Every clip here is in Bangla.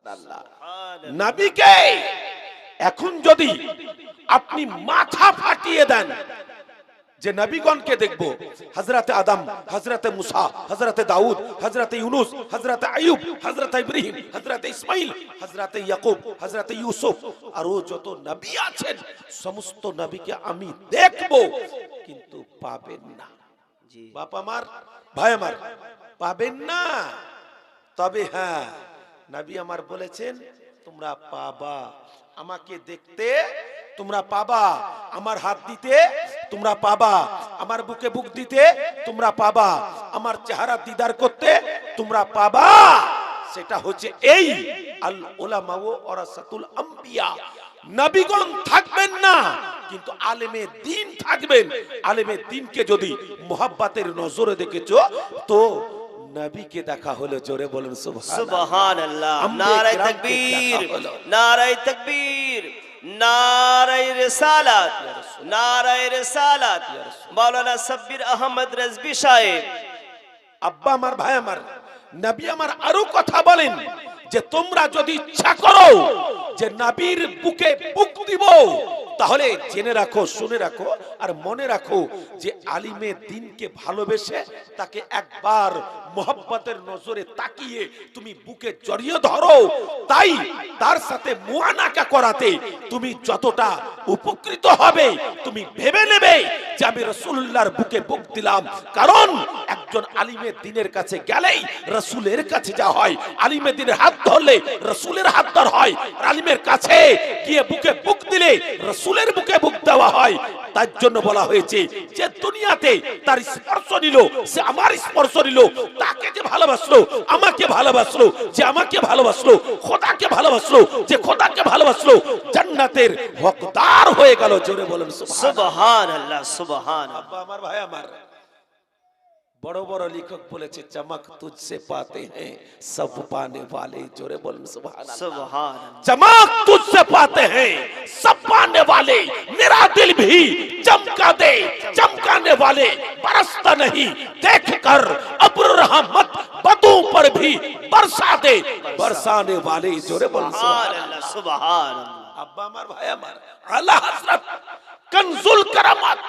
সুবহানাল্লাহ। নবীকে এখন যদি আপনি মাথা ফাটিয়ে দেন যে নবীগণকে দেখবো, হযরতে আদম, হযরতে মুসা, হযরতে দাউদ, হযরতে ইউনুস, হযরতে আইয়ুব, হযরতে ইব্রাহিম, হযরতে ইসমাইল, হযরতে ইয়াকুব, হযরতে ইউসুফ, আরো যত নবী আছেন সমস্ত নবীকে আমি দেখবো, কিন্তু পাবেন না। জি বাপ আমার, ভাই আমার, পাবেন না। তবে হ্যাঁ, নবী আমার বলেছেন তোমরা পাবা, আমাকে দেখতে তোমরা পাবা, আমার হাত দিতে তোমরা পাবা, আমার বুকে বুক দিতে তোমরা পাবা, আমার চেহারা দিদার করতে তোমরা পাবা। সেটা হচ্ছে এই আল উলামা ওয়ারাসাতুল আম্বিয়া। নবীগণ থাকবেন না কিন্তু আলেমে দ্বীন থাকবেন। আলেমে দ্বীনকে যদি মুহাব্বতের নজরে দেখেছো তো নবীকে দেখা হলো। জোরে বলুন সুবহানাল্লাহ। নারায়ে তাকবীর, নারায়ে তাকবীর, নারায়ে রিসালাত, নারায়ে রিসালাত। মাওলানা সাব্বির আহমদ রিজভী সাহেব। আব্বা আমার, ভাই আমার, নবী আমার আরো কথা বলেন যে তোমরা যদি ইচ্ছা করো যে নবীর বুকে বুক দিব, তাহলে জেনে রাখো, শুনে রাখো আর মনে রাখো যে আলিমে দ্বীনকে ভালোবেসে তাকে একবার মোহাব্বতের নজরে তাকিয়ে তুমি বুকে জড়িয়ে ধরো, তাই তার সাথে মুআনাকা করাতে তুমি যতটা উপকৃত হবে তুমি ভেবে নেবে যে আমি রাসূলুল্লাহর বুকে বুক দিলাম। কারণ একজন আলিমে দ্বীনের কাছে গেলেই রাসূলের কাছে যা হয়, আলিমে দ্বীনের হাত ধরলে রাসূলের হাত ধর হয়, আলিমের কাছে গিয়ে বুকে বুক দিলে রাসূলের বুকে বুক দেওয়া হয়। তার জন্য বলা হয়েছে যে দুনিয়াতে তার স্পর্শ নিল, সে আমার স্পর্শ নিল, তাকে যে ভালোবাসলো আমাকে ভালোবাসলো, যে আমাকে ভালোবাসলো খোদাকে ভালোবাসলো, যে খোদাকে ভালোবাসলো জান্নাতের হকদার হয়ে গেল। জোরে বলেন সুবহানাল্লাহ, সুবহানাল্লাহ। আব্বা আমার, ভাই আমার, বড় বড় লেখক বলেছে চমক তুঝসে পাতে হ্যাঁ সব পানে वाले। জোরে বলেন সুবহানাল্লাহ, সুবহানাল্লাহ। चमक तुझसे पाते हैं सब पाने वाले, मेरा दिल भी चमका दे चमकाने वाले, बरसता नहीं देख कर अब्र रहमत बदों पर भी बरसा दे बरसाने वाले। जोरे बोल সুবহানাল্লাহ, সুবহানাল্লাহ। আব্বা আমার, ভাই আমার, আলা হযরত কনজুল কারামাত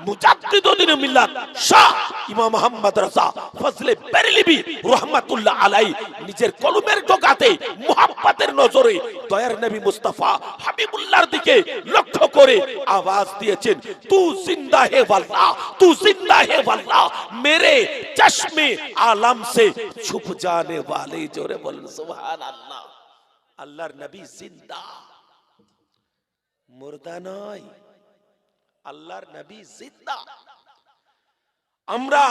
মুজাদ্দিদুদ্দিন মিল্লাত শাহ ইমাম মুহাম্মদ রাজা ফজলে বেরেলভী রাহমাতুল্লাহ আলাইহি নিজের কলমের ডগাতে মুহাব্বতের নজরে দয়ার নবী মুস্তাফা হাবিবুল্লাহর দিকে লক্ষ্য করে আওয়াজ দিয়েছেন, তু জিন্দা হে ওয়াল্লাহ, তু জিন্দা হে ওয়াল্লাহ, মেরে চশমে আলম সে ছুপ জানে वाले। জোরে বলেন সুবহানাল্লাহ। আল্লাহর নবী জিন্দা, মুর্দা নয়। আল্লাহর নবী জিন্দা। আমরা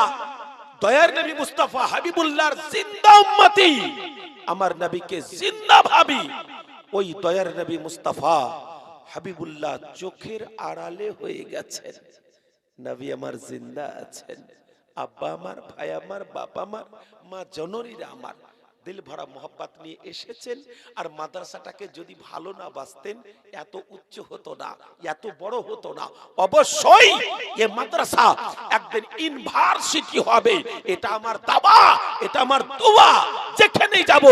দয়ার নবী মুস্তাফা হাবিবুল্লাহর জিন্দা উম্মতি, আমার নবীকে জিন্দা ভাবি। ওই দয়ার নবী মুস্তাফা হাবিবুল্লাহ চোখের আড়ালে হয়ে গেছেন, নবী আমার জিন্দা আছেন। আব্বা আমার, ভাই আমার, বাপ আমার, মা জননীরা আমার দিল ভরা মোহাব্বত নিয়ে এসেছেন। আর মাদ্রাসাটাকে যদি ভালো না বাসতেন এত উচ্চ হতো না, এত বড় হতো না। অবশ্যই এই মাদ্রাসা একদিন ইউনিভার্সিটি হবে, এটা আমার দাবা, এটা আমার দোয়া। যেখানে যাব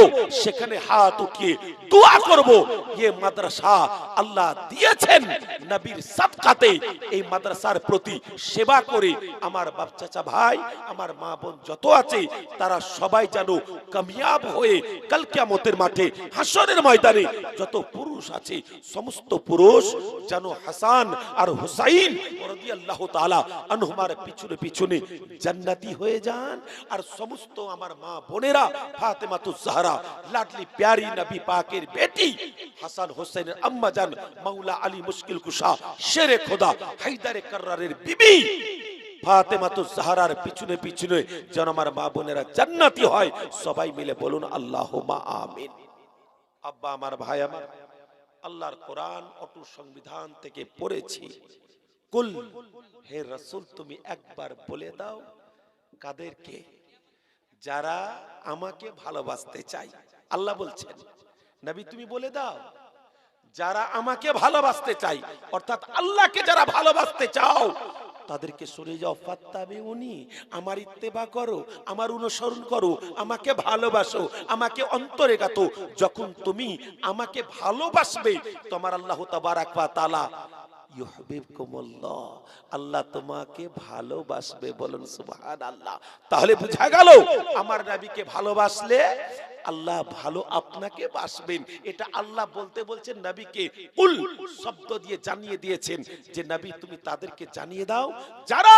সেখানে হাত উঠিয়ে দোয়া করব, এই মাদ্রাসা আল্লাহ দিয়েছেন নবীর সাদকাতে। এই মাদ্রাসার প্রতি সেবা করে আমার বাপ চাচা ভাই, আমার মা বোন যত আছে তারা সবাই যেন কামিয়াব হয়ে কাল কিয়ামতের মাঠে হাসরের ময়দানে যত পুরুষ আছে সমস্ত পুরুষ যেন হাসান আর হুসাইন রাদিয়াল্লাহু তাআলা আনহুমার পিছনে পিছনে জান্নাতি হয়ে যান। আর সমস্ত আমার মা বোনেরা ফাতেমাতুজ জাহরা লাডলি প্যারি নবী পাকের বেটি হাসান হোসেনের আম্মা জান মাওলা আলী মুশকিল কুশা শেরে খোদা হায়দারে কাররারের বিবি ফাতেমাতুজ জাহরার পিছনে পিছনে যেন আমার মা বোনেরা জান্নাতি হয়। সবাই মিলে বলুন আল্লাহুম্মা আমিন। আব্বা আমার, ভাই আমার, আল্লাহর কোরআন অটু সংবিধান থেকে পড়েছি, কুল হে রাসূল তুমি একবার বলে দাও কাদেরকে, যারা আমাকে ভালোবাসতে চায়। আল্লাহ বলছেন নবী তুমি বলে দাও যারা আমাকে ভালোবাসতে চাই, অর্থাৎ আল্লাহকে যারা ভালোবাসতে চাও তাদেরকে সরে যাও, ফাত্তাবিউনি, আমার ইত্তেবা করো, আমার অনুসরণ করো, আমাকে ভালোবাসো, আমাকে অন্তরে গাতো। যখন তুমি আমাকে ভালোবাসবে, তোমার আল্লাহ তাবারাক ওয়া তাআলা ইউহিব্বুকুমুল্লাহ, আল্লাহ তোমাকে ভালোবাসবে। বলুন সুবহানাল্লাহ। তাহলে বোঝা গেল আমার নবীকে ভালোবাসলে আল্লাহ ভালো আপনাকে বাসবেন। এটা আল্লাহ বলতে বলছেন নবীকে কুল শব্দ দিয়ে জানিয়ে দিয়েছেন যে নবী তুমি তাদেরকে জানিয়ে দাও যারা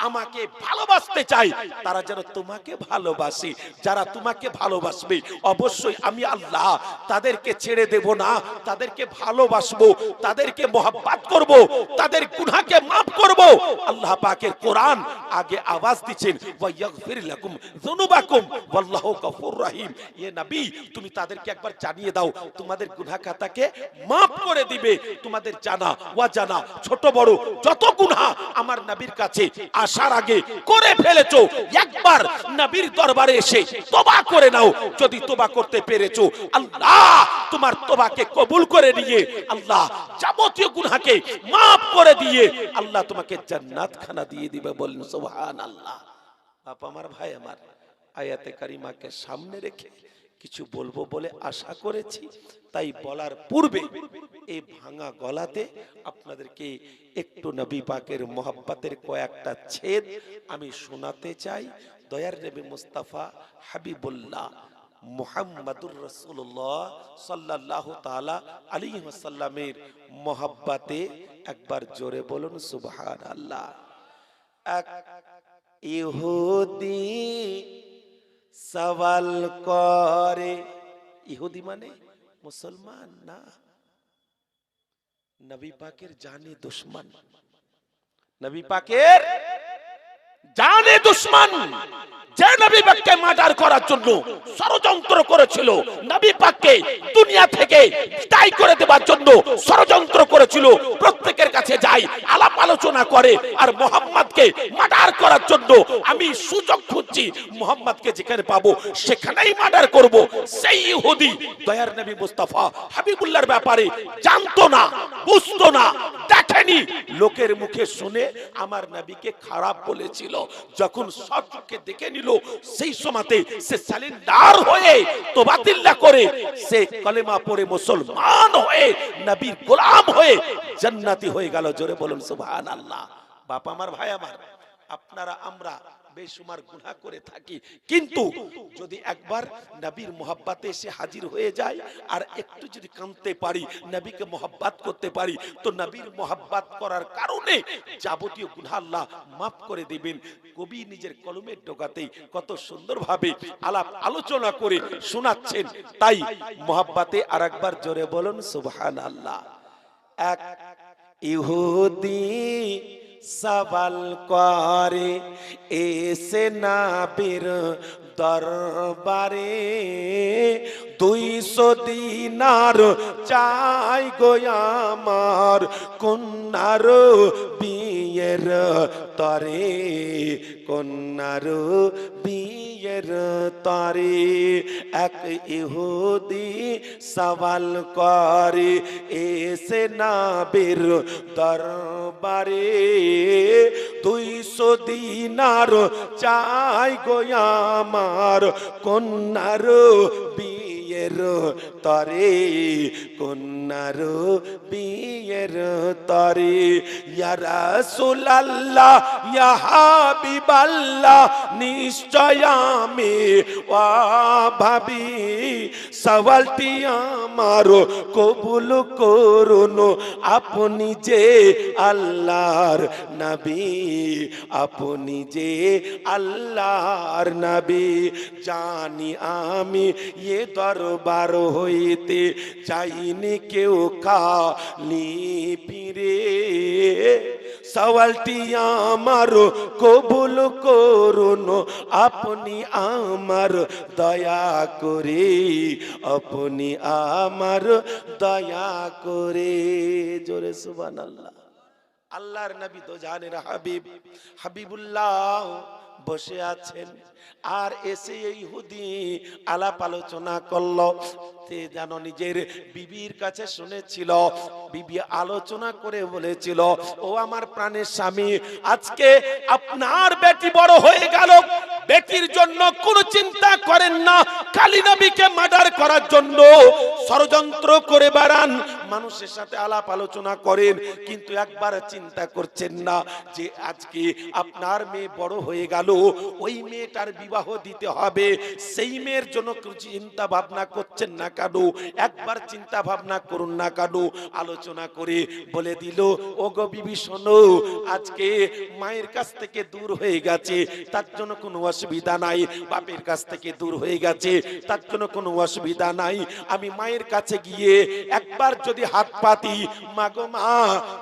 আমাকে ভালোবাসতে চায় তারা যেন তোমাকে ভালোবাসে। যারা তোমাকে ভালোবাসবে অবশ্যই আমি আল্লাহ তাদেরকে ছেড়ে দেব না, তাদেরকে ভালোবাসবো, তাদেরকে মহব্বত করব, তাদের গুনাহকে maaf করব। আল্লাহ পাকের কোরআন আগে আওয়াজ দিচ্ছেন ওয়া ইয়াগফির লাকুম যুনুবাকুম ওয়াল্লাহু গফুর রহিম। এ নবী তুমি তাদেরকে একবার জানিয়ে দাও তোমাদের গুনাহ খাতাকে maaf করে দিবে। তোমাদের জানা অজানা ছোট বড় যত গুনাহ আমার নবীর কাছে আসার আগে করে ফেলেছো, একবার নবীর দরবারে এসে তওবা করে নাও। যদি তওবা করতে পেরেছো আল্লাহ তোমার তওবাকে কবুল করে নিয়ে আল্লাহ যাবতীয় গুনাহকে maaf করে দিয়ে আল্লাহ তোমাকে জান্নাত খানা দিয়ে দিবে। বলেন সুবহানাল্লাহ। বাপ আমার, ভাই আমার, আয়াতে কারিমাকে সামনে রেখে কিছু বলবো বলে আশা করেছি, তাই বলার পূর্বে এই ভাঙা গলাতে আপনাদেরকে একটু নবী পাকের মহব্বতের কয়েকটা ছেদ আমি শোনাতে চাই। দয়ার নবী মুস্তাফা হাবিবুল্লাহ মুহাম্মাদুর রাসূলুল্লাহ সাল্লাল্লাহু তাআলা আলাইহি ওয়াসাল্লামের মহব্বতে একবার জোরে বলুন সুবহানাল্লাহ। এক ইহুদি সওয়াল করে, ইহুদি মানে মুসলমান না, নবী পাকের জানে দুশমন, নবী পাকের জানে দুশমন, যে নবী পাককে মার্ডার করার জন্য ষড়যন্ত্র করেছিল, নবী পাককে দুনিয়া থেকে বিদায় করে দেওয়ার জন্য ষড়যন্ত্র করেছিল, প্রত্যেকের কাছে যাই আলাপ আলোচনা করে আর মুহাম্মদকে মার্ডার করার জন্য আমি সুযোগ খুঁজছি, মুহাম্মদকে যেখানে পাবো সেখানেই মার্ডার করব। সেই ইহুদি দয়ার নবী মুস্তাফা হাবিবুল্লাহর ব্যাপারে জানতো না, বুঝতো না, দেখেনি, লোকের মুখে শুনে আমার নবীকে খারাপ বলেছিল। যখন সচক্ষে দেখে নিল সেই সময়তে সে সালেন্ডার হয়ে তওবাতিল্লাহ করে সে কলেমা পড়ে মুসলমান হয়ে নবীর গোলাম হয়ে জান্নাতি হয়ে গেল। জোরে বলুন সুবহানাল্লাহ। বাপ আমার, ভাই আমার, আপনারা আমরা বেশুমার গুনাহ করে থাকি, কিন্তু যদি একবার নবীর মহব্বতে এসে হাজির হয়ে যায় আর একটু যদি কাঁদতে পারি, নবীকে মহব্বত করতে পারি, তো নবীর মহব্বত করার কারণে যাবতীয় গুনাহ আল্লাহ মাফ করে দিবেন। কবি নিজের কলমের ডগাতেই কত সুন্দরভাবে আলাপ আলোচনা করে শোনাচ্ছেন। তাই মহব্বতে আরেকবার জোরে বলুন সুবহানাল্লাহ। এক ইহুদি সওয়াল করে এসে নবীর দরবারে, 200 দিনার চাই গো আমার কন্যার বিয়ের তরে, কন্যার বিয়ের তরে। এক ইহুদি সওয়াল করে এসে নবীর দরবারে, 200 দিনার চাই গো আমার কন্যার বিয়ের তরে, কন্যার বিয়ের তরে। ইয়া রাসূলুল্লাহ ইয়া হাবিবাল্লাহ নিশ্চয় আমি ভাবি সওয়ালটি আমার কবুল করুন। আপনি যে আল্লাহর নবী, আপনি যে আল্লাহর নবী, জানি আমি এ দরবার হইতে চাইনি কেউ খালি ফিরে। সওয়ালটি আমার কবুল করুন আপনি আমার দয়া করে, আপনি আমার দয়া করে। জোরে সুবহানাল্লাহ। আল্লাহর নবী তো জানের হাবিব, হাবিবুল্লাহ বসে আছেন, আর এসে এই ইহুদি আলাপ আলোচনা করলো। তে যেন নিজের বিবির কাছে শুনেছিল, বিবি আলোচনা করে বলেছিল, ও আমার প্রাণের স্বামী, আজকে আপনার বেটি বড় হয়ে গেল, বেটির জন্য কোনো চিন্তা করেন না, কালী নবীকে মার্ডার করার জন্য ষড়যন্ত্র করে বেড়ান, মানুষের সাথে আলাপ আলোচনা করেন, কিন্তু একবার চিন্তা করছেন না যে আজকে আপনার মেয়ে বড় হয়ে গেল, ওই মেয়েটার বিবাহ দিতে হবে, সেই মেয়ের জন্য চিন্তা ভাবনা করছেন না কেন? একবার চিন্তা ভাবনা করুন না কেন? আলোচনা করে বলে দিল, ও গো বিবি শোনো, আজকে মায়ের কাছ থেকে দূর হয়ে গেছে, তার জন্য কোনো অসুবিধা নাই, বাপের কাছ থেকে দূর হয়ে গেছে, তার জন্য কোনো অসুবিধা নাই, আমি মায়ের কাছে গিয়ে একবার যদি হাত পাতি, মাগো মা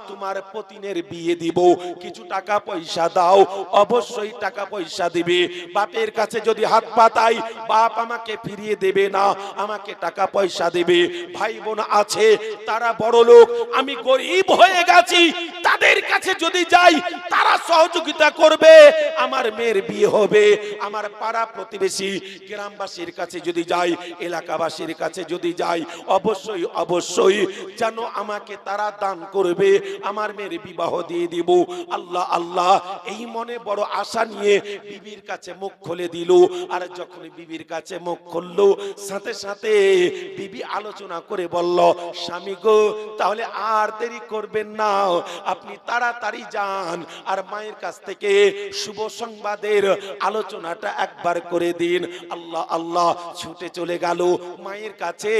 তোমার পতিনের বিয়ে দিব, কিছু টাকা পয়সা দাও, অবশ্যই টাকা পয়সা দিবে। বাপের কাছে যদি হাত পাতাই, বাপ আমাকে ফিরিয়ে দেবে না, আমাকে টাকা পয়সা দেবে। ভাই বোন আছে, তারা বড় লোক, আমি গরিব হয়ে গেছি, তাদের কাছে যদি যাই তারা সহযোগিতা করবে, আমার মেয়ের বিয়ে হবে। আমার পাড়া প্রতিবেশী গ্রামবাসীর কাছে যদি যাই, এলাকাবাসীর কাছে যদি যাই, অবশ্যই অবশ্যই যেন আমাকে তারা দান করবে, আমার মেয়ের বিবাহ দিয়ে দিব। আল্লাহ আল্লাহ, এই মনে বড় আশা নিয়ে বিবির কাছে মুখ খুলে দিল। আর যখন বিবির কাছে মুখ খুললো, সাথে সাথে বিবি আলোচনা করে বলল, স্বামী গো, তাহলে আর দেরি করবেন না, আপনি তাড়াতাড়ি যান আর মায়ের কাছ থেকে শুভ সংবাদের আলোচনাটা একবার করে দিন। আল্লাহ আল্লাহ, ছুটে চলে গেল মায়ের কাছে,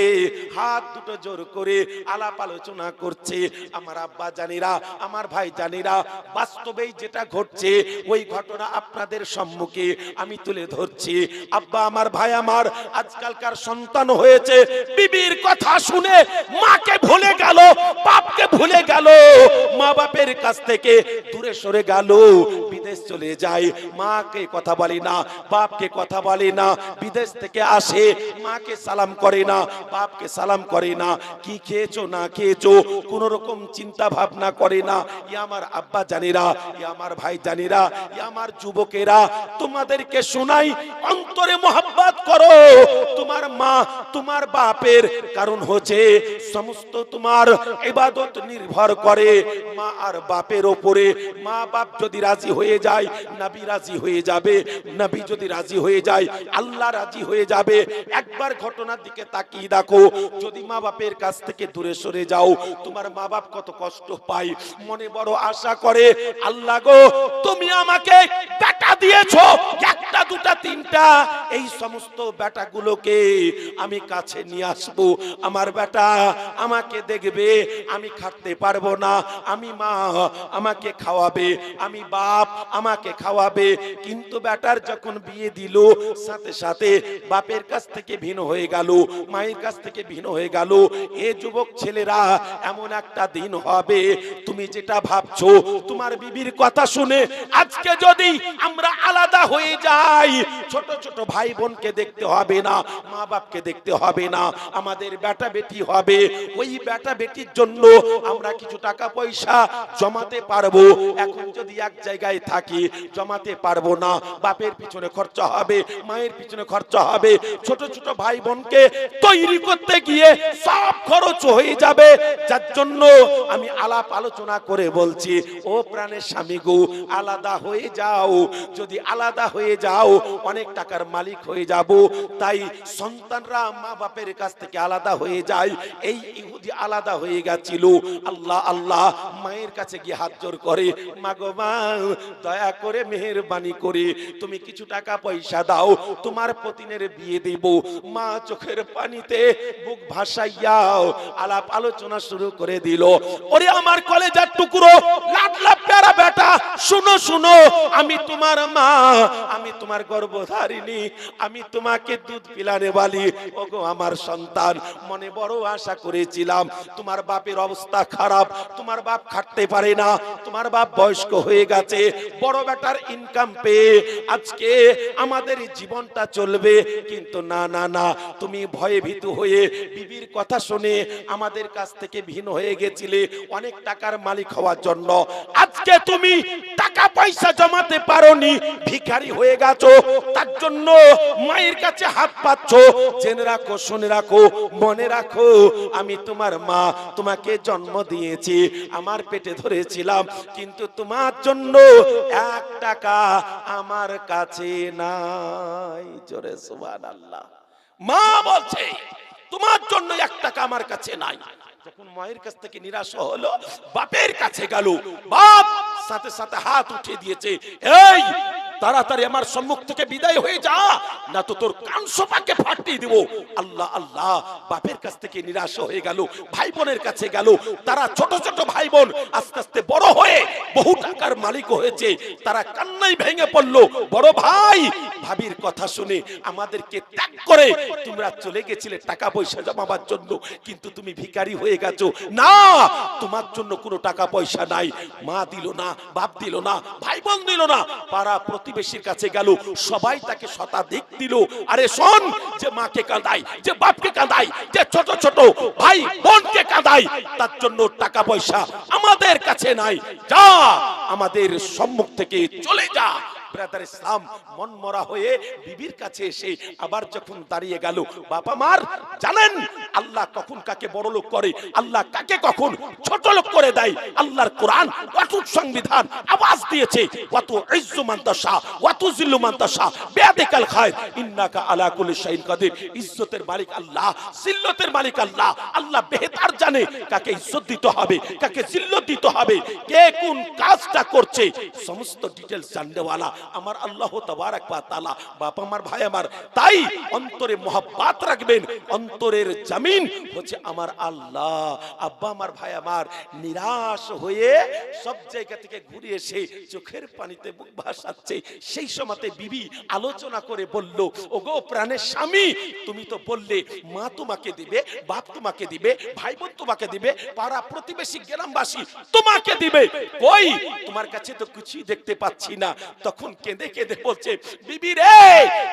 হাত দুটো জোর করে আলাপ আলোচনা করছে। আমার আব্বা জানিরা, আমার ভাই জানিরা, বাস্তবেই যেটা ঘটছে ওই ঘটনা আপনাদের সম্মুখে আমি তুলে ধরছি। আব্বা আমার, ভাই আমার, আজকালকার সন্তান হয়েছে, বিবির কথা শুনে মাকে ভুলে গেল, বাপকে ভুলে গেল, মা বাপের কাছ থেকে দূরে সরে গেল, বিদেশ চলে যায়, মাকে কথা বলে না, বাপকে কথা বলে না, বিদেশ থেকে আসে, মাকে সালাম করে না, বাপকে সালাম করে না, কি খেয়েছো না খেয়েছো কোন রকম চিন্তা ভাবনা করে না। ই আমার আব্বা জানিরা, ই আমার ভাই জানিরা, ই আমার যুবকেরা, তোমাদেরকে শোনাই, অন্তরে মোহাব্বত করো তোমার মা তোমার বাপের, কারণ হচ্ছে সমস্ত তোমার ইবাদত নির্ভর করে মা আর বাপের উপরে। মা বাপ যদি রাজি হয়ে যায়, নবী রাজি হয়ে যাবে, নবী যদি রাজি হয়ে যায়, আল্লাহ রাজি হয়ে যাবে। একবার ঘটনার দিকে তাকিয়ে দেখো, যদি মা বাপের কাছ থেকে দূরে সরে যাও, তোমার মা বাপ কত কষ্ট পায়, মনে বড় আশা করে, আল্লাহ গো তুমি আমাকে বেটা দিয়েছো, একটা দুটা তিনটা, এই সমস্ত বেটাগুলোকে আমি কাছে নিয়ে আসবো, আমার বেটা আমাকে দেখবে, আমি খাটতে পারবো না, আমি মা আমাকে খাওয়াবে, আমি বাপ আমাকে খাওয়াবে। কিন্তু বেটার যখন বিয়ে দিল, সাথে সাথে বাপের কাছ থেকে ভিন্ন হয়ে গেল, মায়ের কাছ থেকে ভিন্ন হয়ে গেল। এ যুবক ছেলেরা, এমন একটা দিন হবে, তুমি যেটা ভাবছো তোমার বিবির কথা শুনে আজকে যদি আমরা আলাদা হয়ে যাই, ছোট ছোট ভাই বোনকে দেখতে হবে না, মা বাপকে দেখতে হবে না, আমাদের বেটা বেটি হবে। ওই বেটা বেটির জন্য আমরা কিছু টাকা পয়সা জমাতে পারবো। এখন যদি এক জায়গায় থাকি, জমাতে পারবো না, বাপের পিছনে খরচা হবে, মায়ের পিছনে খরচা হবে, ছোট ছোট ভাই বোনকে তৈরি করতে গিয়ে সব খরচ হয়ে যাবে। যার জন্য আমি আলাপ আলোচনা করে বলছি, ও প্রাণের স্বামী গো, আলাদা হয়ে যাও। যদি আলাদা হয়ে যাও, অনেক টাকার মালিক হয়ে যাব। তাই সন্তানরা মা বাপের কাছ থেকে আলাদা হয়ে যায়। এই ইহুদি আলাদা হয়ে গেছিল। আল্লাহ আল্লাহ, মায়ের কাছে গিয়ে হাত জোর করে, মা গো মা, দয়া করে মেহেরবানি করে তুমি কিছু টাকা পয়সা দাও, তোমার পতিনের বিয়ে দেব। মা চোখের পানিতে বুক ভাসাইয়াও আলাপ আলোচনা শুরু করে দিল। ওরে আমার কলেজার টুকরো, লাডলা প্যারা বেটা, শুনো শুনো, আমি তোমার মা, আমি তোমার গর্ভধারিণী, আমি তোমাকে দুধ পিলানে বালি। ওগো আমার সন্তান, মনে বড় আশা করেছিলাম ছিলাম, তোমার বাপের অবস্থা খারাপ, তোমার বাপ খাটতে পারে না, তোমার বাপ বয়স্ক হয়ে গেছে, বড় বেটার ইনকাম পেয়ে আজকে আমাদের জীবনটা চলবে। কিন্তু না না না, তুমি ভয়ে ভীতু হয়ে বিবির কথা শুনে আমাদের কাছ থেকে ভিন্ন হয়ে গেছিলে অনেক টাকার মালিক হওয়ার জন্য। আজকে তুমি টাকা পয়সা জমাতে পারোনি, ভিখারি হয়ে গেছো, তার জন্য মায়ের কাছে হাত পাচ্ছ। জেনে রাখো, শুনে রাখো, মনে রাখো, আমি তোমার মা, তোমাকে জন্ম দিয়েছি, আমার পেটে ধরেছিলাম, কিন্তু তোমার জন্য 1 টাকা আমার কাছে নাই। জোরে সুবহানাল্লাহ। মা বলছে তোমার জন্য 1 টাকা আমার কাছে নাই। যখন মায়ের কাছ থেকে নিরাশ হলো, বাপের কাছে গেল, বাপ সাথে সাথে হাত উঠিয়ে দিয়েছে, এই তাড়াতাড়ি আমার সম্মুখ থেকে বিদায় হয়ে যা, না তো তোর কান সোপাকে ফাটিয়ে দেব। আল্লাহ আল্লাহ, বাপের কাছ থেকে নিরাশ হয়ে গেল, ভাই বোনের কাছে গেল, তারা ছোট ছোট ভাই বোন আস্তে আস্তে বড় হয়ে বহু টাকার মালিক হয়েছে, তারা কান্নায় ভেঙে পড়লো। বড় ভাই ভাবির কথা শুনে আমাদেরকে ত্যাগ করে তোমরা চলে গেছিলে টাকা পয়সা জমাবার জন্য, কিন্তু তুমি ভিখারি হয়ে গেছো। না, তোমার জন্য কোনো টাকা পয়সা নাই। মা দিল না, বাপ দিল না, ভাই বোন দিল না, পাড়া প্রতিবেশীর কাছে গেল, সবাই তাকে শতাধিক দিল। আরে শোন, যে মাকে কাঁদাই, যে বাপকে কাঁদাই, যে ছোট ছোট ভাই বোনকে কাঁদাই, তার জন্য টাকা পয়সা আমাদের কাছে নাই, যা আমাদের সম্মুখ থেকে চলে যা। ব্রাদার ইসলাম মনমরা হয়ে বিবির কাছে এসে আবার যখন দাঁড়িয়ে গেল, বাবা মার জানেন আল্লাহ কখন কাকে বড় লোক করে, আল্লাহ কাকে কখন ছোট লোক করে দেয়। আল্লাহর কোরআন অটুট সংবিধান আওয়াজ দিয়েছে, ওয়াতু ইজ্জু মান তাশা ওয়াতু জিল্লু মান তাশা বিয়াদিকাল খায়র ইন্নাকা আলা কুল্লি শাইইন কাদির। ইজ্জতের মালিক আল্লাহ, জিল্লতের মালিক আল্লাহ। আল্লাহ বেহতার জানে কাকে ইজ্জত দিতে হবে, কাকে জিল্লত দিতে হবে, কে কোন কাজটা করছে, সমস্ত ডিটেইলস জাননেওয়ালা আমার আল্লাহ তাবারক ওয়া তাআলা। বাপ আমার, ভাই আমার, তাই অন্তরে মোহাব্বত রাখবেন, অন্তরের জমিন হচ্ছে আমার আল্লাহ। আব্বা আমার, ভাই আমার, নিরাশ হয়ে সব জায়গা থেকে ঘুরে এসে চোখের পানিতে মুখ ভাসাচ্ছে। সেই সময়তে বিবি আলোচনা করে বলল, ওগো প্রাণের স্বামী, তুমি তো বললে মা তোমাকে দিবে, বাপ তোমাকে দিবে, ভাই বোন তোমাকে দিবে, পাড়া প্রতিবেশী গ্রামবাসী তোমাকে দিবে, কই তোমার কাছে তো কিছুই দেখতে পাচ্ছি না। তখন কেঁদে কেঁদে বলছে, বিবি রে,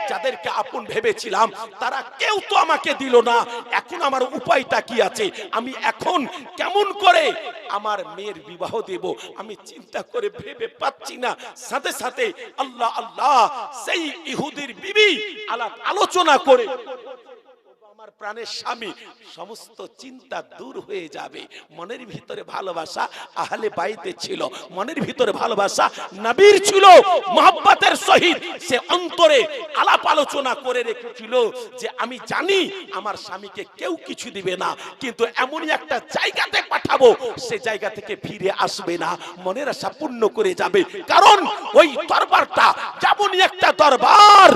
যাদেরকে আপন ভেবেছিলাম তারা কেউ তো আমাকে দিল না, এখন আমার উপায়টা কি আছে? আমি এখন কেমন করে আমার মেয়ের বিবাহ দেব আমি চিন্তা করে ভেবে পাচ্ছি না। সাথে সাথে আল্লাহ আল্লাহ, সেই ইহুদির বিবি আলাপ আলোচনা করে আমার প্রাণের স্বামী, সমস্ত চিন্তা দূর হয়ে যাবে। মনের ভিতরে ভালোবাসা আহলে বাইতে ছিল, মনের ভিতরে ভালোবাসা নবীর ছিল, মহব্বতের সহিত সে অন্তরে আলাপ আলোচনা করে রেখেছিল যে আমি জানি আমার স্বামীকে কেউ কিছু দিবে না, কিন্তু এমনই একটা জায়গাতে পাঠাবো সে জায়গা থেকে ফিরে আসবে না, মনের আশা পূর্ণ করে যাবে। কারণ ওই দরবারটা যেমনই একটা দরবার,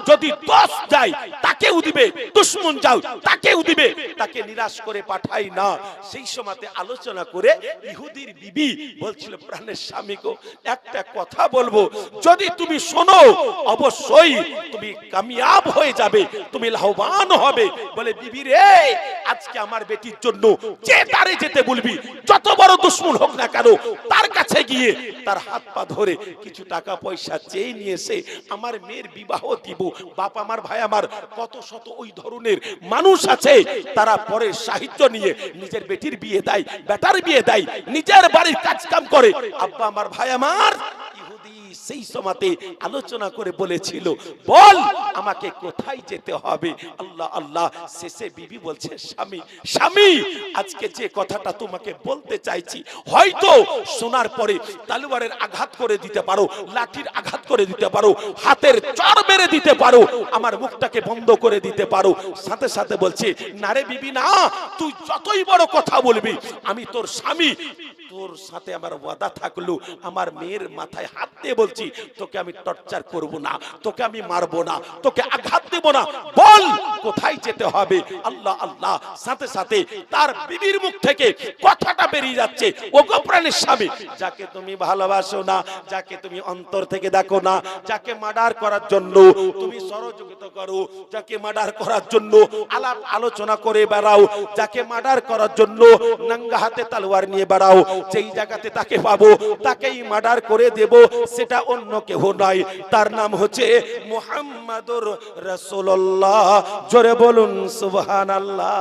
যদি 10 যায় তাকেও দিবে, দুশমন যাও তাকেও দিবে, তাকে নিরাশ করে পাঠাই না। সেই সময়তে আলোচনা করে ইহুদির বিবি বলছিল, প্রাণের স্বামী গো, একটা কথা বলবো, যদি তুমি শোনো অবশ্যই তুমি কামিয়াব হয়ে যাবে, তুমি লাভবান হবে। বলে, বিবি রে, আজকে আমার বেটির জন্য যে তারে যেতে বলবি, যত বড় দুশমন হোক না কেন, তার কাছে গিয়ে তার হাত পা ধরে কিছু টাকা পয়সা চেয়ে নিয়ে এসে আমার মেয়ের বিবাহ দিব। বাপ আমার, ভাই আমার, কত শত ওই ধরনের মানুষ আছে, তারা পরে সাহায্য নিয়ে নিজের বেটির বিয়ে দেয়, বেটার বিয়ে দেয়, নিজের বাড়ির কাজ কাম করে। আব্বা আমার, ভাই আমার, ইহুদি সেই সময়তে আলোচনা করে বলেছিল, বল আমাকে কোথায় যেতে হবে? আল্লাহ আল্লাহ, শেষে বিবি বলছে, স্বামী স্বামী, আজকে যে কথাটা তোমাকে বলতে চাইছি, হয়তো শোনার পরে তলোয়ারের আঘাত করে দিতে পারো, লাঠির আঘাত করে দিতে পারো, হাতের চড় মেরে দিতে পারো, আমার মুখটাকে বন্ধ করে দিতে পারো। সাথে সাথে বলছে, না রে বিবি, না, তুই যতই বড় কথা বলবি, আমি তোর স্বামী, তোর সাথে আমার ওয়াদা থাকলো, আমার মেয়ের মাথায় হাত দিয়ে বলছি তোকে আমি টর্চার করব না, তোকে আমি মারবো না, তোকে আঘাত দেব না, বল কোথায় যেতে হবে। আল্লাহ আল্লাহ, সাথে সাথে তার বিবির মুখ থেকে কথাটা বেরিয়ে যাচ্ছে, ওগো প্রাণের স্বামী, যাকে তুমি ভালোবাসো না, যাকে তুমি অন্তর থেকে দেখো না, যাকে মার্ডার করার জন্য তুমি সহযোগিতা করো, যাকে মার্ডার করার জন্য আলাপ আলোচনা করে বেড়াও, যাকে মার্ডার করার জন্য নাঙ্গা হাতে তলোয়ার নিয়ে বেড়াও, যেই জায়গাতে তাকে পাবো তাকেই মার্ডার করে দেব, সেটা অন্য কেউ নয়, তার নাম হচ্ছে মুহাম্মাদুর রাসূলুল্লাহ। জোরে বলুন সুবহানাল্লাহ।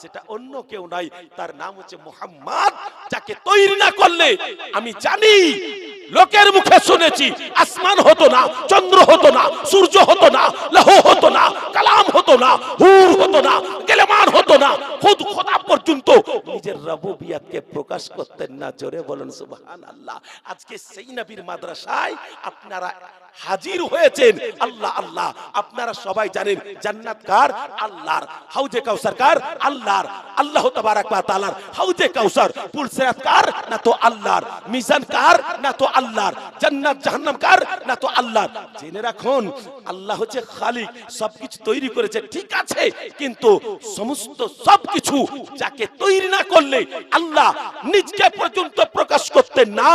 সেটা অন্য কেউ নাই, তার নাম হচ্ছে মুহাম্মদ, যাকে তৈরি না করলে আমি জানি, লোকের মুখে শুনেছি, আসমান হতো না, চন্দ্র হতো না, সূর্য হতো না, লৌহ হতো না, কালাম হতো না, হুর হতো না, গেলেমান হতো না, খুদ খোদা পর্যন্ত নিজের রুবুবিয়তকে প্রকাশ করতেন না। জোরে বলুন সুবহানাল্লাহ। আজকে সেই নবীর মাদ্রাসায় আপনারা হাজির হয়েছেন। আল্লাহ আল্লাহ, আপনারা সবাই জানেন জান্নাত কার? আল্লাহর। হাউজে কাউসার কার? আল্লাহর। আল্লাহ তাবারাক ওয়া তাআলার হাউজে কাউসার। পুল সিরাত কার? না তো আল্লাহর। মিজান কার? না তো আল্লাহর। জান্নাত জাহান্নাম কার? না তো আল্লাহর। জেনে রাখুন, আল্লাহ হচ্ছে খালিক, সবকিছু তৈরি করেছে, ঠিক আছে, কিন্তু সমস্ত সবকিছু যাকে তৈরি না করলে আল্লাহ নিজকে পর্যন্ত প্রকাশ করতেন না,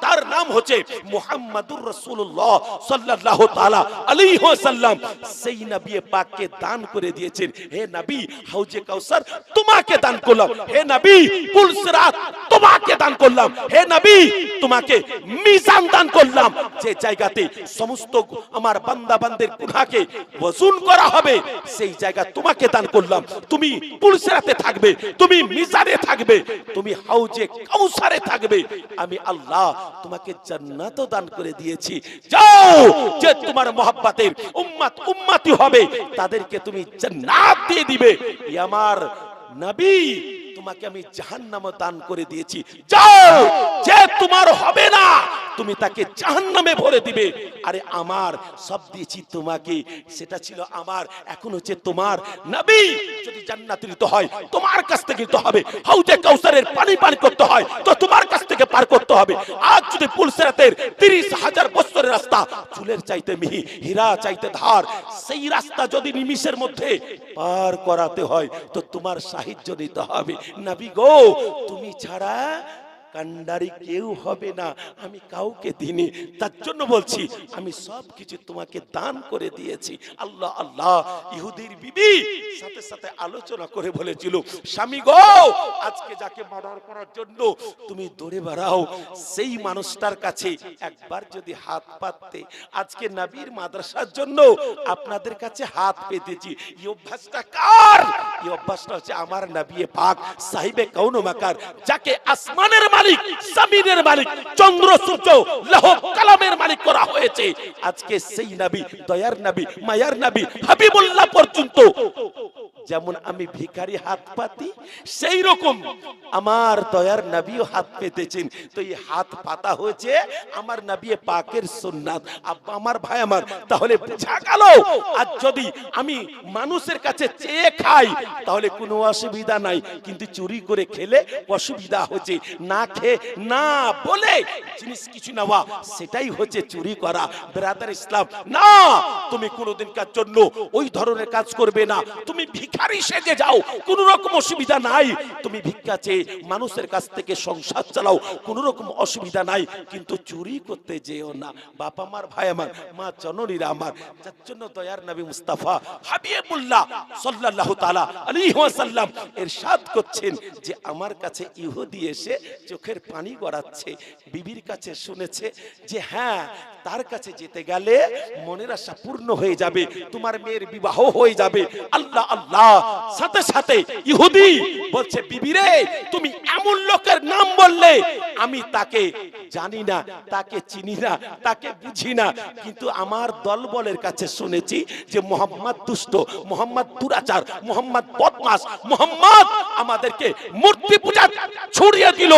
তার নাম হচ্ছে মুহাম্মাদুর রাসূলুল্লাহ সাল্লাল্লাহু তাআলা আলাইহি ওয়াসাল্লাম। সেই নবী পাককে দান করে দিয়েছেন, হে নবী হাউজে কাউসার তোমাকে দান করলাম, হে নবী পুল সিরাত তোমাকে দান করলাম, হে নবী তোমাকে মিজান দান করলাম, যে জায়গাতে সমস্ত আমার বান্দা বান্দের গুনাহকে ওজন করা হবে, সেই জায়গা তোমাকে দান করলাম। তুমি পুল সিরাতে থাকবে, তুমি মিজানে থাকবে, তুমি হাউজে কাউসারে থাকবে। আমি আল্লাহ তোমাকে জান্নাতও দান করে দিয়েছি। যাও, যে তোমার মহব্বতের উম্মত উম্মতি হবে তাদেরকে তুমি জান্নাত দিয়ে দিবে। এই আমার নবী, তোমাকে আমি জাহান্নামও দান করে দিয়েছি। যাও, যে তোমার হবে না তুমি তাকে জাহান্নামে ভরে দিবে। আরে আমার সব দিয়েছি তোমাকে, সেটা ছিল আমার, এখন হচ্ছে তোমার। নবী যদি জান্নাতে নিতে হয় তোমার কাছ থেকে নিতে হবে, হাউজে কাউসারের পানি পান করতে হয় তো তোমার কাছ থেকে পার করতে হবে। আজ যদি পুল সিরাতের 30,000 বছরের রাস্তা, চুলের চাইতে মিহি, হীরা চাইতে ধার, সেই রাস্তা যদি নিমিষের মধ্যে পার করাতে হয় তো তোমার সাহায্য নিতে হবে। নবী গো, তুমি ছাড়া কান্ডারি কেউ হবে না, আমি কাউকে দিইনি, তার জন্য বলছি আমি সব কিছু তোমাকে দান করে দিয়েছি। আল্লাহ আল্লাহ। ইহুদির বিবি সাথে সাথে আলোচনা করে বলেছিল, স্বামী গো, আজকে যাকে মার্ডার করার জন্য তুমি দৌড়ে বেড়াও, সেই মানুষটার কাছে একবার যদি হাত পাততে, আজকে নবীর মাদ্রাসার জন্য আপনাদের কাছে হাত পেতেছি। এই অভ্যাসটা কার? এই অভ্যাসটা হচ্ছে আমার নবী পাক সাহিবে কাউন মাকার, যাকে আসমানের মালিক, জমিনের মালিক, চন্দ্র সূর্য লৌহ কলমের মালিক করা হয়েছে। আজকে সেই নবী, দয়ার নবী, মায়ার নবী হাবিবুল্লাহ পর্যন্ত যেমন আমি ভিখারি হাত পাতি, সেই রকম আমার দয়ার নবীও হাত পেতেছেন। তো এই হাত পাতা হয়েছে আমার নবী পাকের সুন্নাত। আমার ভাই আমার, তাহলে বুঝা গেল, আর যদি আমি মানুষের কাছে চেয়ে খাই তাহলে কোনো অসুবিধা নাই, কিন্তু চুরি করে খেলে অসুবিধা হচ্ছে। না খেয়ে না বলে জিনিস কিছু নেওয়া, সেটাই হচ্ছে চুরি করা। ব্রাদার ইসলাম, না, তুমি কোনোদিনকার জন্য ওই ধরনের কাজ করবে না। তুমি ভিখারি সেজে যাও, কোনো রকম অসুবিধা নাই। তুমি ভিক্ষা চেয়ে মানুষের কাছ থেকে সংসার চালাও, কোনো রকম অসুবিধা নাই, কিন্তু চুরি করতে যেও না। বাপ আমার, ভাই আমার, মা জননীরা আমার, যার জন্য দয়ার নবী মুস্তাফা হাবিবুল্লাহ সাল্লাল্লাহু তাআলা আলাইহি ওয়াসাল্লাম ইরশাদ করছেন যে আমার কাছে ইহুদি এসে চোখের পানি গড়াচ্ছে, বিবির কাছে শুনেছে যে হ্যাঁ, তার কাছে যেতে গেলে মনের আশা পূর্ণ হয়ে যাবে, তোমার মেয়ের বিবাহ হয়ে যাবে। আল্লাহ আল্লাহ। সাথে সাথে ইহুদি বলছে, বিবি রে, তুমি এমন লোকের নাম বললে, আমি তাকে জানি না, তাকে চিনি না, তাকে বুঝি না, কিন্তু আমার দলবলের কাছে শুনেছি যে মোহাম্মদ দুষ্ট, মোহাম্মদ দুরাচার, মোহাম্মদ বদমাশ, মোহাম্মদ আমাদেরকে মূর্তি পূজা ছড়িয়ে দিল।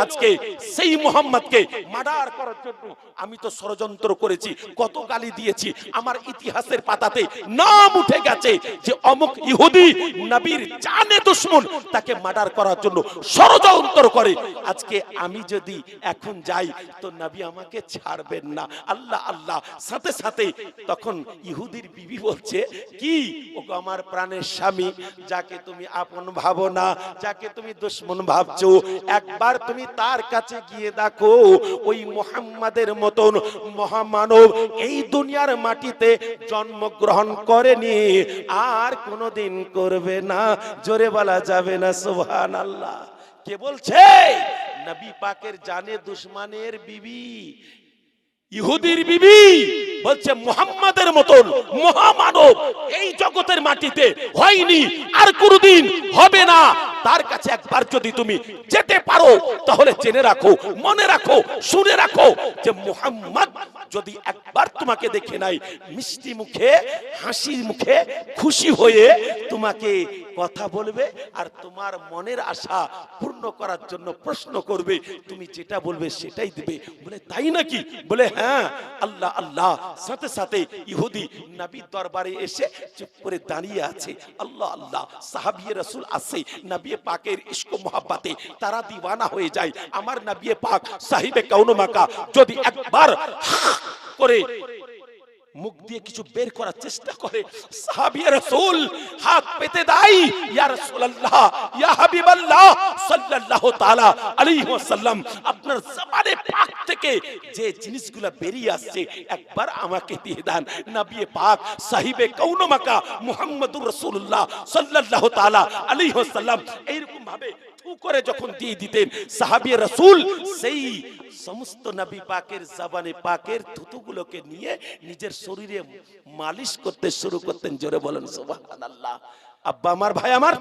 আজকে সেই মোহাম্মদকে মার্ডার করার জন্য আমি তো ষড়যন্ত্র করেছি, কত গালি দিয়েছি, আমার ইতিহাসের পাতাতে নাম উঠে গেছে যে অমুক ইহুদি নবীর জানে দুশমন, তাকে তাকে মার্ডার করার জন্য ষড়যন্ত্র করে। আজকে আমি যদি এখন যাই তো নবী আমাকে ছাড়বেন না। আল্লাহ আল্লাহ, সাথে সাথে তখন ইহুদির বিবি বলছে, কি ওগো আমার প্রাণের স্বামী, যাকে তুমি আপন ভাবো না, যাকে তুমি দুশমন ভাবছো, একবার তুমি তার কাছে গিয়ে দেখো, ওই মুহাম্মাদের মতন মহামানব এই দুনিয়ার মাটিতে জন্মগ্রহণ করেনি, আর কোনোদিন করবে না। জোরে বলা যাবে না সুবহানাল্লাহ। কে বলছে? নবী পাকের জানে দুশমনের বিবি, ইহুদির বিবি বলছে মুহাম্মাদের মতন মহামানব এই জগতের মাটিতে হয়নি, আর কোনদিন হবে না। তার কাছে একবার যদি তুমি যেতে পারো তাহলে জেনে রাখো, মনে রাখো, শুনে রাখো যে মুহাম্মদ যদি একবার তোমাকে দেখে নাই, মিষ্টি মুখে, হাসি মুখে, খুশি হয়ে তোমাকে কথা বলবে আর তোমার মনের আশা পূর্ণ করার জন্য প্রশ্ন করবে, তুমি যেটা বলবে সেটাই দিবে। বলে তাই নাকি? বলে হ্যাঁ। আল্লাহ আল্লাহ, সাথে সাথে ইহুদি নবীর দরবারে এসে চুপ করে দাঁড়িয়ে আছে। আল্লাহ আল্লাহ, সাহাবী রাসূল আছে নবী পাকের ইশক মোহাব্বতে তারা দিওয়ানা হয়ে যায়। আমার নবী পাক সাহিবে কাউন মাকা যদি একবার করে মুখ দিয়ে কিছু বের করার চেষ্টা করে, সাহাবী রাসূল হাত পেতে দেয়, ইয়া রাসূলুল্লাহ, ইয়া হাবিবাল্লাহ সাল্লাল্লাহু তাআলা আলাইহি ওয়াসাল্লাম, আপনার জবানে পাক থেকে যে জিনিসগুলো বেরিয়ে আসছে একবার আমাকে দিয়ে দেন। নবী পাক সাহিবে কাউন মাকা মুহাম্মদুর রাসূলুল্লাহ সাল্লাল্লাহু তাআলা আলাইহি ওয়াসাল্লাম এইরকম ভাবে থু করে যখন দিয়ে দিতেন, সাহাবী রাসূল সেই সমস্ত নবী পাকের জবানে পাকের থুতুগুলোকে নিয়ে নিজের শরীরে মালিশ করতে শুরু করতেন। জোরে বলেন সুবহানাল্লাহ। আব্বা আমার, ভাই আমার,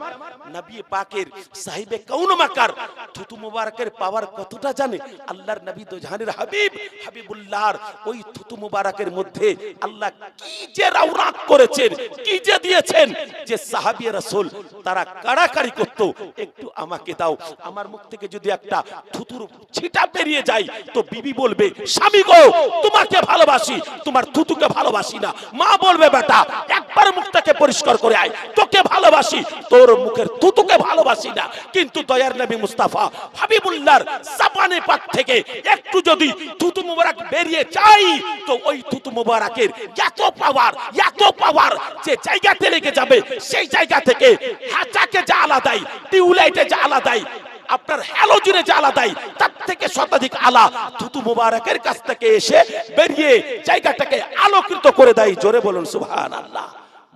নবী পাকের সাহিবে কাউন মাকার থুতু মুবারকের পাওয়ার কতটা জানে? আল্লাহর নবী দো জাহানের হাবিব হাবিবুল্লাহর ওই থুতু মুবারকের মধ্যে আল্লাহ কি যে রওনাক করেছেন, কি যে দিয়েছেন, যে সাহাবী রাসূল তারা কাড়াকাড়ি করত, একটু আমাকে দাও, আমার মুখ থেকে যদি একটা থুতুর ছিটা বেরিয়ে যায় তো বিবি বলবে, স্বামী গো তোমাকে ভালোবাসি, তোমার থুতুকে ভালোবাসি না। মা বলবে, বেটা একবার মুখটাকে পরিষ্কার করে আয়, তোকে ভালোবাসি, তোর মুখের থুতুকে ভালোবাসি না। কিন্তু দয়ার নবী মুস্তাফা হাবিবুল্লাহর জবানে পাক থেকে একটু যদি থুতু মুবারক বেরিয়ে যায় তো ওই থুতু মুবারকের এত পাওয়ার যে জায়গাতে লেগে যাবে, সেই জায়গা থেকে হাঁচাকে জ্বালা দেয়, টিউবলাইটে জ্বালা দেয়, আপনার হ্যালোজেনে জ্বালা দেয়, তার থেকে শতাধিক আলা থুতু মুবারকের কাছ থেকে এসে বেরিয়ে জায়গাটাকে আলোকিত করে দেয়। জোরে বলুন সুবহানাল্লাহ।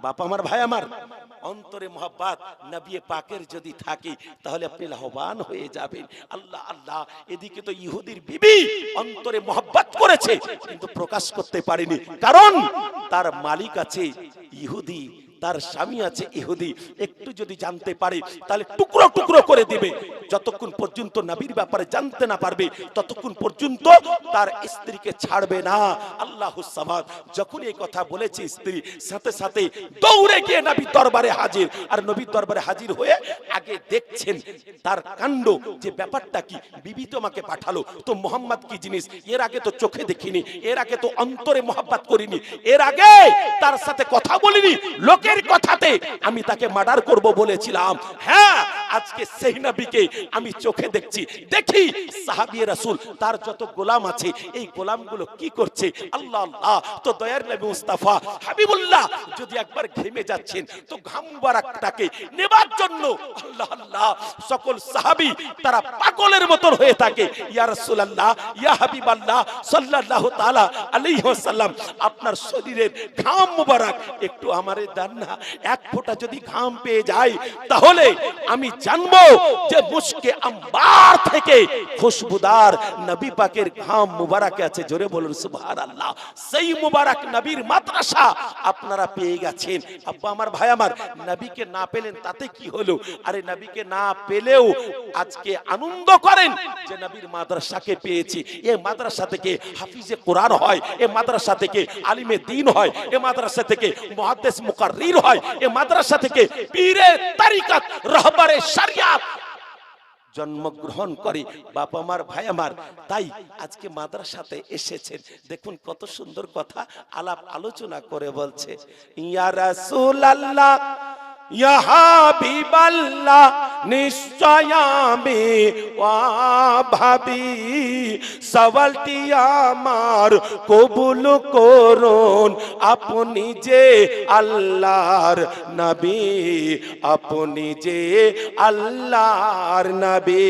বাপ আমার, ভাই আমার, অন্তরে মোহাব্বত নবী পাকের যদি থাকে তাহলে আপনি লাভবান হয়ে যাবেন। আল্লাহ আল্লাহ, এদিকে তো ইহুদির বিবি অন্তরে মোহাব্বত করেছে কিন্তু প্রকাশ করতে পারেনি, কারণ তার মালিক আছে ইহুদি, তার স্বামী আছে ইহুদি। একটু যদি জানতে পারে তাহলে টুকরো টুকরো করে দিবে। যতক্ষণ পর্যন্ত নবীর ব্যাপারে জানতে না পারবে ততক্ষণ পর্যন্ত তার স্ত্রীকে ছাড়বে না। আল্লাহুস সামাদ যখন এই কথা বলেছে, স্ত্রী সাথে সাথে দৌড়ে গিয়ে নবীর দরবারে হাজির। আর নবীর দরবারে হাজির হয়ে আগে দেখছেন তার কাণ্ড, যে ব্যাপারটা কি। বিবি তো আমাকে পাঠালো, তো মোহাম্মদ কি জিনিস এর আগে তো চোখে দেখিনি, এর আগে তো অন্তরে মোহাব্বত করিনি, এর আগে তার সাথে কথা বলিনি, লোকের কথাতে আমি তাকে মার্ডার করব বলেছিলাম। হ্যাঁ, আজকে সেই নবীকে আমি চোখে দেখছি। দেখি সাহাবী রাসূল তার যত গোলাম আছে এই গোলামগুলো কি করছে। আল্লাহ আল্লাহ, তো দয়ার নবী মুস্তাফা হাবিবুল্লাহ যদি একবার ঘেমে যাচ্ছেন তো ঘাম মুবারকটাকে নেবার জন্য আল্লাহ আল্লাহ সকল সাহাবী তারা পাগলের মত হয়ে থাকে। ইয়া রাসূলুল্লাহ, ইয়া হাবিবাল্লাহ সাল্লাল্লাহু তাআলা আলাইহি ওয়াসাল্লাম, আপনার শরীরের ঘাম মুবারক একটু আমারে দেন না। এক ফোঁটা যদি ঘাম পেয়ে যায় তাহলে আমি জানবো যে মুশকে আম্বার থেকে খুশবুদার নবী পাকের ঘাম মুবারক আছে। জোরে বলুন সুবহানাল্লাহ। সেই মুবারক নবীর মাদ্রাসা আপনারা পেয়ে গেছেন। আব্বা আমার, ভাই আমার, নবীকে না পেলেন তাতে কি হলো? আরে নবীকে না পেলেও আজকে আনন্দ করেন যে নবীর মাদ্রাসাকে পেয়েছি। এই মাদ্রাসা থেকে হাফিজে কোরআন হয়, এই মাদ্রাসা থেকে আলিমে দ্বীন হয়, এই মাদ্রাসা থেকে মুহাদ্দিস মুকাররির হয়, এই মাদ্রাসা থেকে পীরে তরিকত রাহবারে শরিয়াত জন্মগ্রহণ করে। বাপ আমার, ভাই আমার, তাই আজকে মাদ্রাসাতে এসেছেন। দেখুন কত সুন্দর কথা আলাপ আলোচনা করে বলছে, ইয়া রাসূলুল্লাহ ইয়া হাবিবাল্লাহ নিশ্চয় আমি ভাবি সওয়ালটি আমার কবুল করুন আপনি যে আল্লাহর নবী আপনি যে আল্লাহর নবী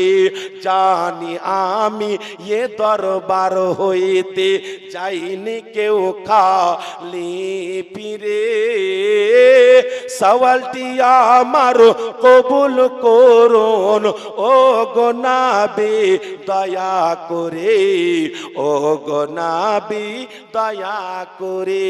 জানি আমি এ দরবার হইতে যাইনি কেউ খালি ফিরে সওয়ালটি আমার কবুল করুন ও গো নবী দয়া করে ও গো নবী দয়া করে